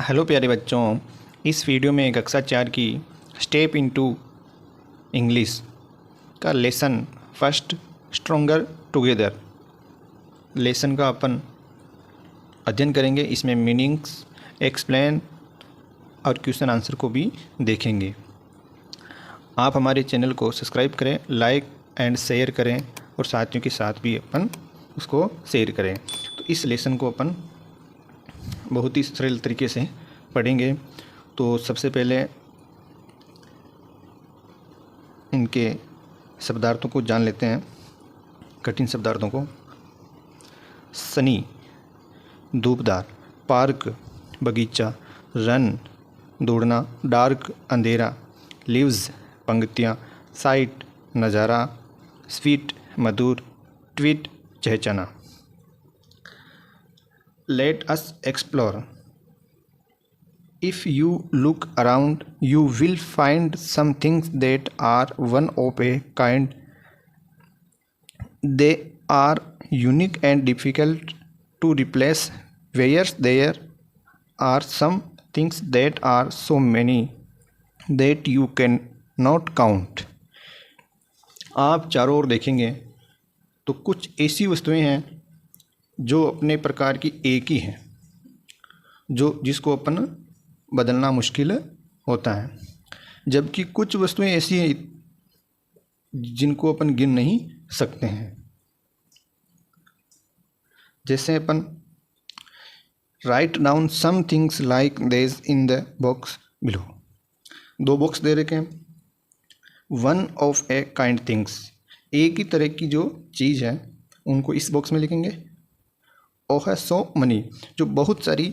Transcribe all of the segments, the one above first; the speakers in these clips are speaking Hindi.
हेलो प्यारे बच्चों, इस वीडियो में कक्षा 4 की स्टेप इनटू इंग्लिश का lesson first stronger together lesson का अपन अध्ययन करेंगे। इसमें मीनिंग्स, एक्सप्लेन और क्वेश्चन आंसर को भी देखेंगे। आप हमारे चैनल को सब्सक्राइब करें, लाइक एंड शेयर करें और साथियों के साथ भी अपन उसको शेयर करें। तो इस लेसन को अपन बहुत ही सरल तरीके से पढ़ेंगे। तो सबसे पहले इनके शब्दार्थों को जान लेते हैं, कठिन शब्दार्थों को। सनी धूपदार, पार्क बगीचा, रन दौड़ना, डार्क अंधेरा, लीव्स पंक्तियाँ, साइट नज़ारा, sweet Madhur, tweet चहचना। Let us explore. If you look around, you will find some things that are one of a kind. They are unique and difficult to replace, whereas there are some things that are so many that you cannot count. आप चारों ओर देखेंगे तो कुछ ऐसी वस्तुएं हैं जो अपने प्रकार की एक ही है, जिसको अपन बदलना मुश्किल होता है, जबकि कुछ वस्तुएं ऐसी हैं जिनको अपन गिन नहीं सकते हैं। जैसे अपन write down some things like this in the box below. दो बॉक्स दे रखे हैं। One of a kind things, एक ही तरह की जो चीज़ है उनको इस बॉक्स में लिखेंगे। और है सो मनी, जो बहुत सारी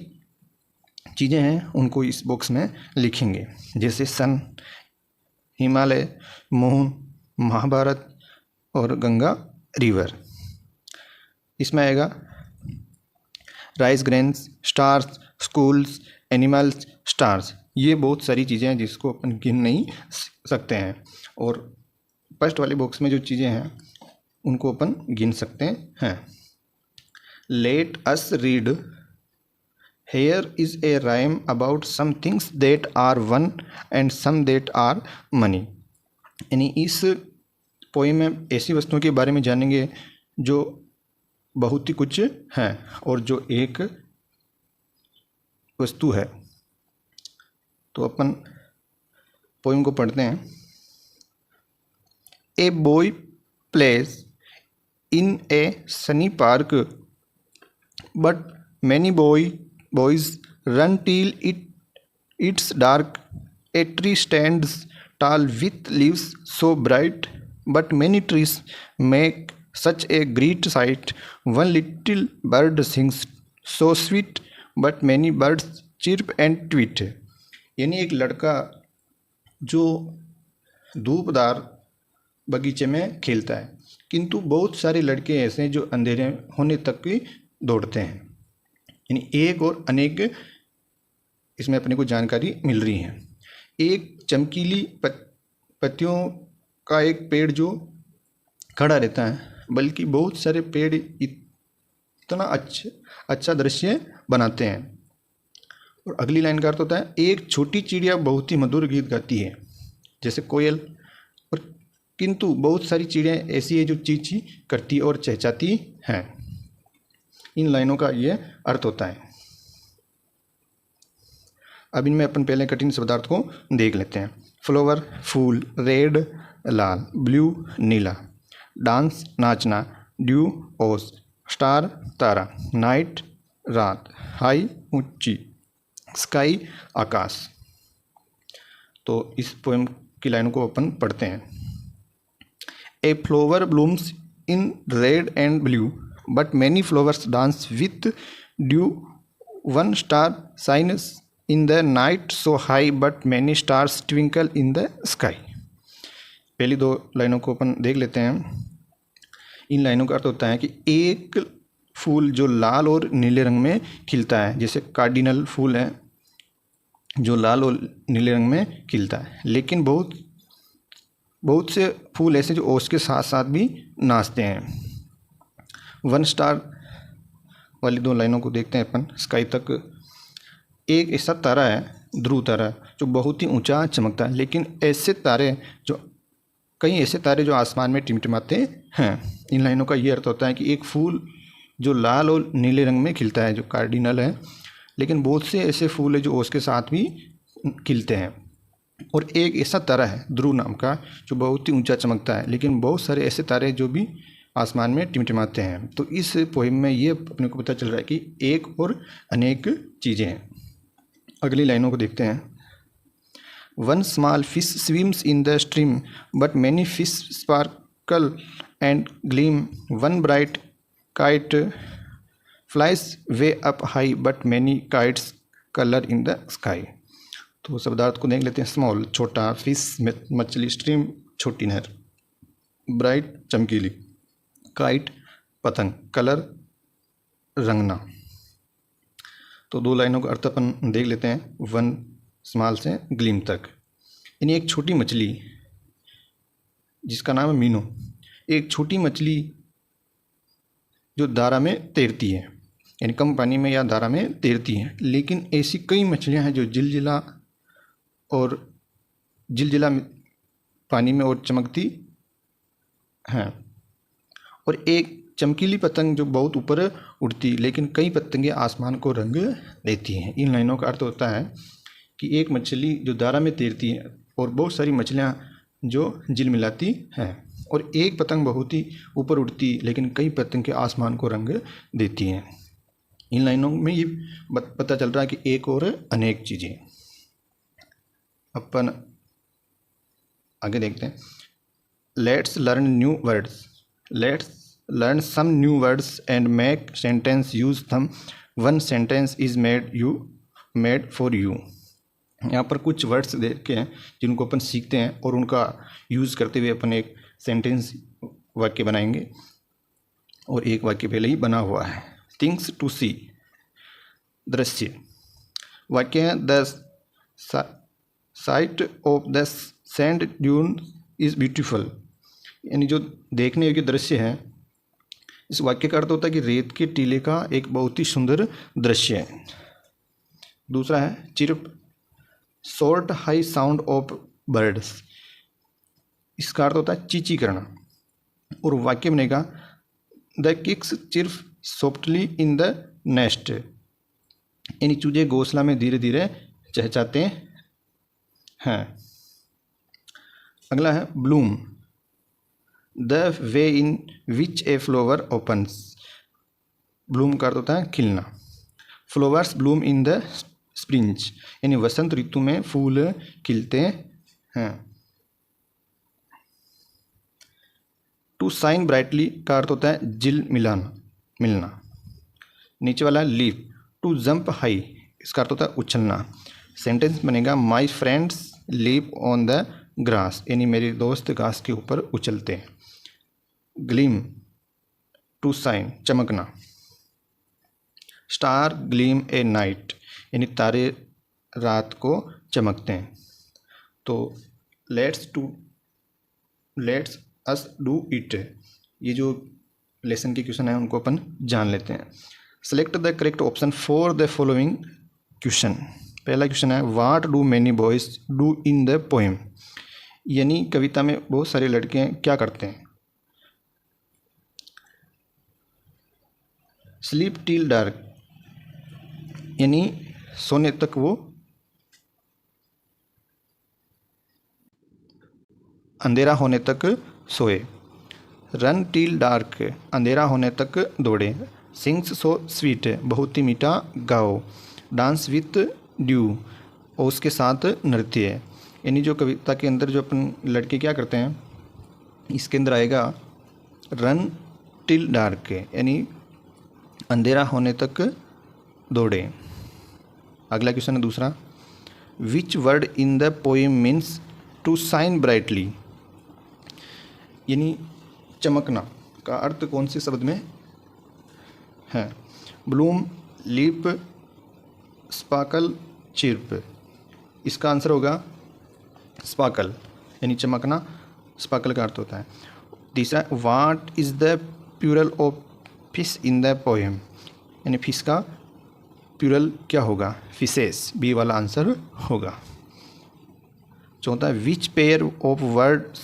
चीज़ें हैं उनको इस बॉक्स में लिखेंगे। जैसे सन, हिमालय, मून, महाभारत और गंगा रिवर। इसमें आएगा rice grains, stars, schools, animals, stars. ये बहुत सारी चीज़ें हैं जिसको अपन गिन नहीं सकते हैं। और फर्स्ट वाले बॉक्स में जो चीज़ें हैं उनको अपन गिन सकते हैं। Let us read. Here is a rhyme about some things that are one and some that are many. यानी इस पोएम में ऐसी वस्तुओं के बारे में जानेंगे जो बहुत ही कुछ हैं और जो एक वस्तु है। तो अपन पोएम को पढ़ते हैं। A boy plays in a sunny park, but many boys run till it's dark. A tree stands tall with leaves so bright, but many trees make such a great sight. One little bird sings so sweet, but many birds chirp and tweet. यानी एक लड़का जो धूपदार बगीचे में खेलता है, किंतु बहुत सारे लड़के ऐसे हैं जो अंधेरे होने तक भी दौड़ते हैं। यानी एक और अनेक इसमें अपने को जानकारी मिल रही है। एक चमकीली पत्तियों का एक पेड़ जो खड़ा रहता है, बल्कि बहुत सारे पेड़ इतना अच्छा दृश्य बनाते हैं। और अगली लाइन का अर्थ होता है, एक छोटी चिड़िया बहुत ही मधुर गीत गाती है, जैसे कोयल। और किंतु बहुत सारी चिड़िया ऐसी है जो चीं चीं करती और चहचहाती हैं। इन लाइनों का ये अर्थ होता है। अब इनमें अपन पहले कठिन शब्दार्थ को देख लेते हैं। फ्लावर फूल, रेड लाल, ब्लू नीला, डांस नाचना, ड्यू ओस, स्टार तारा, नाइट रात, हाई ऊंची, स्काई आकाश। तो इस पोएम की लाइनों को अपन पढ़ते हैं। A flower blooms in red and blue, but many flowers dance with dew. One star shines in the night so high, but many stars twinkle in the sky. पहली दो लाइनों को अपन देख लेते हैं। इन लाइनों का अर्थ होता है कि एक फूल जो लाल और नीले रंग में खिलता है, जैसे कार्डिनल फूल है जो लाल और नीले रंग में खिलता है, लेकिन बहुत से फूल ऐसे जो ओस के साथ साथ भी नाचते हैं। वन स्टार वाली दो लाइनों को देखते हैं अपन स्काई तक। एक ऐसा तारा है, ध्रुव तारा, जो बहुत ही ऊंचा चमकता है, लेकिन ऐसे तारे जो कई ऐसे तारे जो आसमान में टिमटिमाते हैं। इन लाइनों का ये अर्थ होता है कि एक फूल जो लाल और नीले रंग में खिलता है, जो कार्डिनल है, लेकिन बहुत से ऐसे फूल है जो उसके साथ भी खिलते हैं। और एक ऐसा तारा है ध्रुव नाम का, जो बहुत ही ऊंचा चमकता है, लेकिन बहुत सारे ऐसे तारे जो भी आसमान में टिमटिमाते हैं। तो इस पोएम में ये अपने को पता चल रहा है कि एक और अनेक चीज़ें हैं। अगली लाइनों को देखते हैं। One small fish swims in the stream but many fish sparkle and gleam. One bright kite flies way up high but many kites colour in the sky. तो शब्दार्थ को देख लेते हैं। स्मॉल छोटा, फिश मछली, स्ट्रीम छोटी नहर, ब्राइट चमकीली, काइट पतंग, कलर रंगना। तो दो लाइनों का अर्थ अपन देख लेते हैं। वन स्मॉल से ग्लीम तक, यानी एक छोटी मछली जिसका नाम है मीनो, एक छोटी मछली जो धारा में तैरती है, यानी कम पानी में या धारा में तैरती है। लेकिन ऐसी कई मछलियां हैं जो जिलजिला पानी में और चमकती हैं, और एक चमकीली पतंग जो बहुत ऊपर उड़ती, लेकिन कई पतंगे आसमान को रंग देती हैं। इन लाइनों का अर्थ होता है कि एक मछली जो धारा में तैरती है और बहुत सारी मछलियां जो झिलमिलाती हैं, और एक पतंग बहुत ही ऊपर उड़ती, लेकिन कई पतंगे आसमान को रंग देती हैं। इन लाइनों में ये पता चल रहा है कि एक और अनेक चीज़ें। अपन आगे देखते हैं। Let's learn new words, let's learn some new words and make sentence use them. One sentence is made for you. यहाँ पर कुछ वर्ड्स देखे हैं जिनको अपन सीखते हैं और उनका यूज़ करते हुए अपन एक सेंटेंस वाक्य बनाएंगे, और एक वाक्य पहले ही बना हुआ है। थिंग्स टू सी, दृश्य। वाक्य है the site of the sand dune is beautiful, यानी जो देखने योग्य दृश्य है। इस वाक्य का अर्थ होता है कि रेत के टीले का एक बहुत ही सुंदर दृश्य है। दूसरा है chirp, short high sound of birds, इसका अर्थ होता है चींची करना। और वाक्य बनेगा the kicks chirp softly in the nest, यानी चूजे घोंसला में धीरे धीरे चहचहाते हैं। अगला है Bloom, the way in which a flower opens. Bloom का अर्थ होता है खिलना। Flowers Bloom in the spring, यानी वसंत ऋतु में फूल खिलते हैं। टू शाइन ब्राइटली का अर्थ होता है मिलना। नीचे वाला लीप, टू जंप हाई, इसका अर्थ होता है उछलना। सेंटेंस बनेगा my friends leap on the grass, यानी मेरे दोस्त घास के ऊपर उछलते हैं। ग्लीम, टू शाइन, चमकना। स्टार ग्लीम ए नाइट, यानी तारे रात को चमकते हैं। तो लेट्स अस डू इट, ये जो लेसन के क्वेश्चन है उनको अपन जान लेते हैं। Select the correct option for the following question. पहला क्वेश्चन है what do many boys do in the poem, यानी कविता में बहुत सारे लड़के क्या करते हैं। स्लीप टिल डार्क, यानी सोने तक वो अंधेरा होने तक सोए। रन टिल डार्क, अंधेरा होने तक दौड़े। सिंग्स सो स्वीट, बहुत ही मीठा गाओ। डांस विथ ड्यू, और उसके साथ नृत्य है। यानी जो कविता के अंदर जो अपन लड़के क्या करते हैं, इसके अंदर आएगा रन टिल डार्क, यानी अंधेरा होने तक दौड़े। अगला क्वेश्चन है दूसरा, which word in the poem means to shine brightly, यानी चमकना का अर्थ कौन से शब्द में है। ब्लूम, लीप, स्पार्कल, चिर्प, इसका आंसर होगा स्पार्कल, यानी चमकना स्पार्कल का अर्थ होता है। तीसरा, what is the plural of fish in the poem, यानी फिश का प्लूरल क्या होगा? फिशेस, बी वाला आंसर होगा। चौथा, which pair of words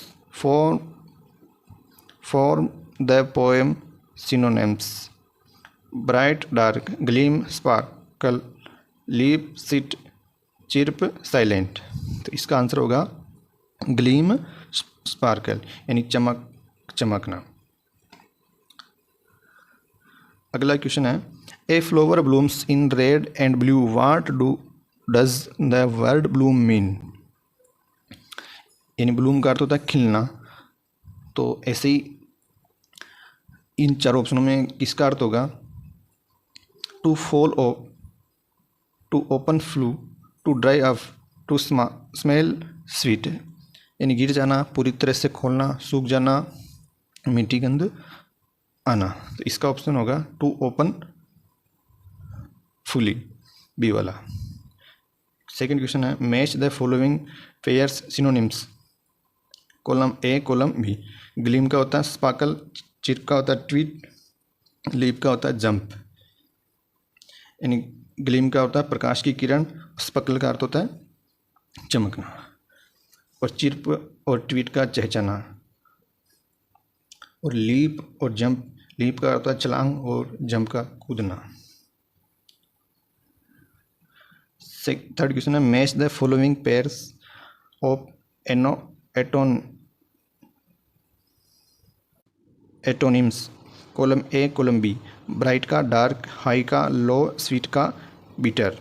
form the poem synonyms? Bright, dark, gleam, sparkle, leap, sit, chirp, silent. तो इसका आंसर होगा ग्लीम, स्पार्कल, यानी चमक, चमकना। अगला क्वेश्चन है, a flower blooms in red and blue, what does the word bloom mean? यानी ब्लूम का अर्थ होता है खिलना, तो ऐसे ही इन चारों ऑप्शनों में किसका अर्थ होगा? To fall off, to open fully, to dry up, to smell sweet, यानी गिर जाना, पूरी तरह से खोलना, सूख जाना, मीठी गंध आना। तो इसका ऑप्शन होगा टू ओपन फुली, बी वाला। सेकंड क्वेश्चन है, match the following pairs synonyms. Column A, column B. Gleam का होता है स्पार्कल, चिर्प का होता है ट्वीट, लीप का होता है जंप। यानी ग्लीम का होता है प्रकाश की किरण, स्पार्कल का अर्थ होता है चमकना, और चिर्प और ट्वीट का चहचहाना, और लीप और जंप, लीप का होता है छलांग और जंप का कूदना। थर्ड क्वेश्चन है, match the following pairs of antonyms. Column A, column B. Bright का डार्क, हाई का लो, स्वीट का बिटर।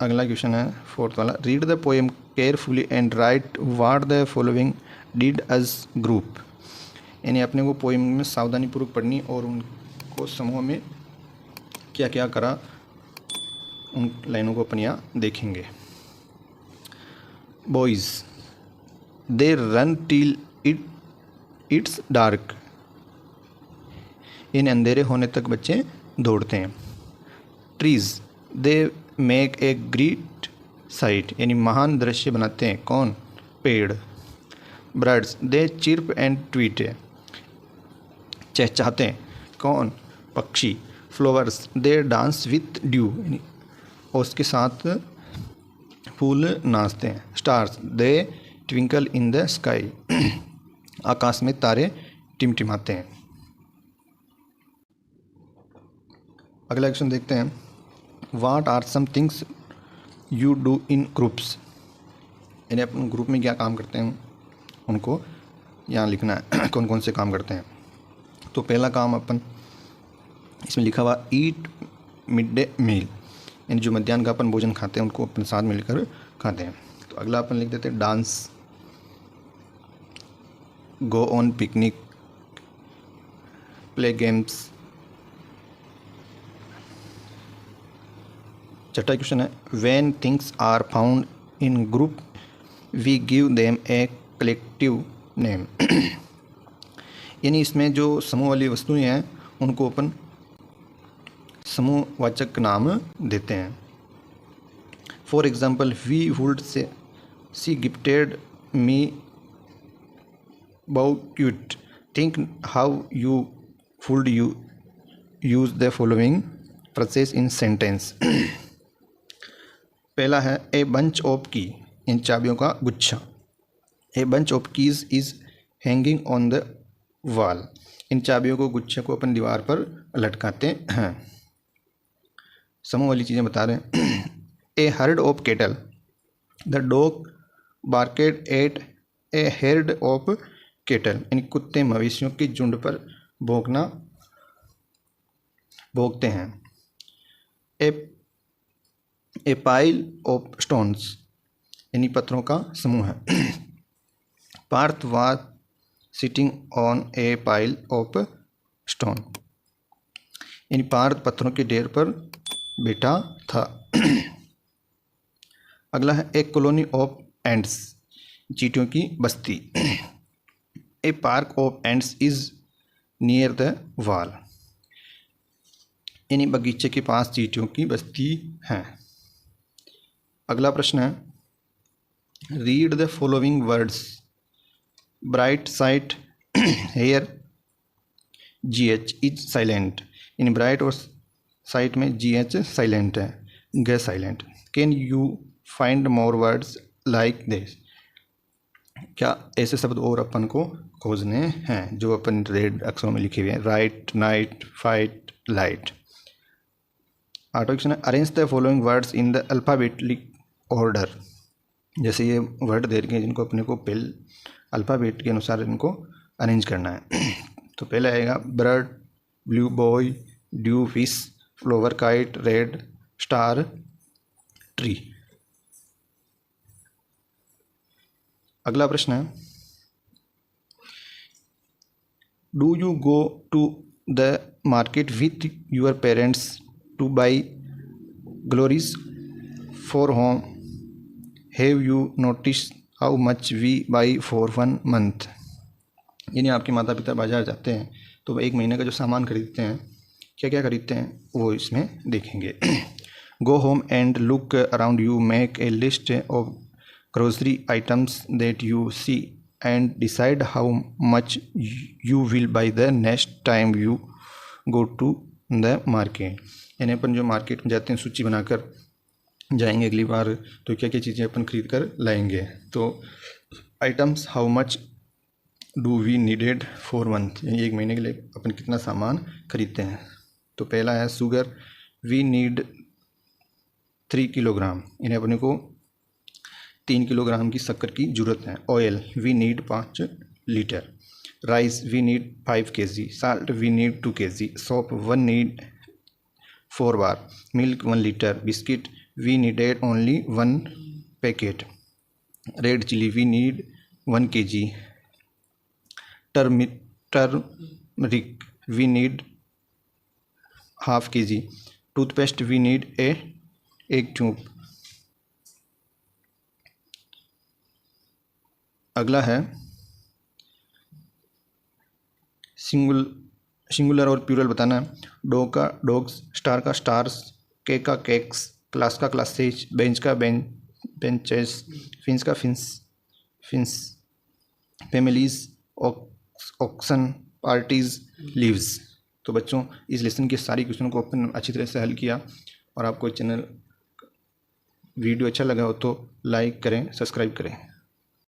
अगला क्वेश्चन है फोर्थ वाला, read the poem carefully and write what the following did as group. यानी अपने को पोएम में सावधानीपूर्वक पढ़नी और उनको समूह में क्या क्या करा, उन लाइनों को अपन यहाँ देखेंगे। Boys, they run till it's dark. इन अंधेरे होने तक बच्चे दौड़ते हैं। Trees, they make a great sight, यानी महान दृश्य बनाते हैं। कौन? पेड़। Birds, they chirp and tweet, चहचहाते हैं। कौन? पक्षी। Flowers, they dance with dew, यानी उसके साथ फूल नाचते हैं। Stars, they twinkle in the sky, आकाश में तारे टिमटिमाते हैं। अगला क्वेश्चन देखते हैं, what are some things you do in groups. यानी अपन ग्रुप में क्या काम करते हैं उनको यहाँ लिखना है, कौन कौन से काम करते हैं। तो पहला काम अपन इसमें लिखा हुआ ईट मिड डे मील, यानी जो मध्याह्न का अपन भोजन खाते हैं उनको अपन साथ मिलकर खाते हैं। तो अगला अपन लिख देते हैं dance, go on picnic, play games. छठा क्वेश्चन है, when things are found in group we give them a collective name. यानी इसमें जो समूह वाली वस्तुएं हैं उनको अपन समूहवाचक नाम देते हैं। For example, we would say she gifted me cute, think how you would you use the following phrases in sentence. पहला है ए बंच ऑफ की, इन चाबियों का गुच्छा। A bunch of keys is hanging on the wall, इन चाबियों को गुच्छे को अपन दीवार पर लटकाते हैं। समूह वाली चीज़ें बता रहे हैं। A herd of cattle, the dog barked at a herd of cattle, यानी कुत्ते मवेशियों के झुंड पर भौंकते हैं। ए पाइल ऑफ स्टोन्स, यानी पत्थरों का समूह है। Parth was sitting on a pile of stone, यानी पार्थ पत्थरों के ढेर पर बैठा था। अगला है ए कॉलोनी ऑफ एंड्स, चींटियों की बस्ती। A park of ants is near the wall, यानी बगीचे के पास चींटियों की बस्ती है। अगला प्रश्न है, read the following words, bright sight here GH is silent, इन ब्राइट और साइट में GH साइलेंट है, ग silent. Can you find more words like this? क्या ऐसे शब्द और अपन को खोजने हैं जो अपन रेड अक्षरों में लिखे हुए हैं? Right, night, fight, light. आठवां क्वेश्चन है arrange the following words in the alphabetic order. जैसे ये वर्ड दे रखे हैं जिनको अपने को पहले अल्फ़ाबेट के अनुसार इनको अरेंज करना है। तो पहले आएगा bird, blue boy, dew fish, flower kite, red star, tree. अगला प्रश्न है do you go to the market with your parents to buy groceries for home? Have you notice how much we buy for 1 month? यानी आपके माता पिता बाजार जाते हैं तो एक महीने का जो सामान खरीदते हैं, क्या क्या खरीदते हैं वो इसमें देखेंगे। Go home and look around you, make a list of grocery items that you see and decide how much you will buy the next time you go to the market। यानी अपन जो मार्केट में जाते हैं सूची बनाकर जाएंगे अगली बार तो क्या क्या चीज़ें अपन खरीद कर लाएंगे। तो items, how much do we needed for month, यानी एक महीने के लिए अपन कितना सामान खरीदते हैं। तो पहला है शुगर, वी नीड 3 किलोग्राम, यानी अपने को 3 किलोग्राम की शक्कर की ज़रूरत है। Oil, we need 5 litre. Rice, we need 5 kg। Salt, we need 2 kg। Soap, 1 need 4 bar. Milk, 1 litre. Biscuit, we needed only 1 packet. Red chilli, we need 1 kg। Turmeric, we need half kg। Toothpaste, we need एक ट्यूब। अगला है सिंगुलर और प्लूरल बताना है। डॉग का डॉग्स, स्टार का स्टार्स, केक का केक्स, क्लास का क्लासेज, बेंच का बेंचेस, फिंस का fins, families, oxen, parties, leaves. तो बच्चों इस लेसन के सारी क्वेश्चन को अपन अच्छी तरह से हल किया और आपको चैनल वीडियो अच्छा लगा हो तो लाइक करें, सब्सक्राइब करें।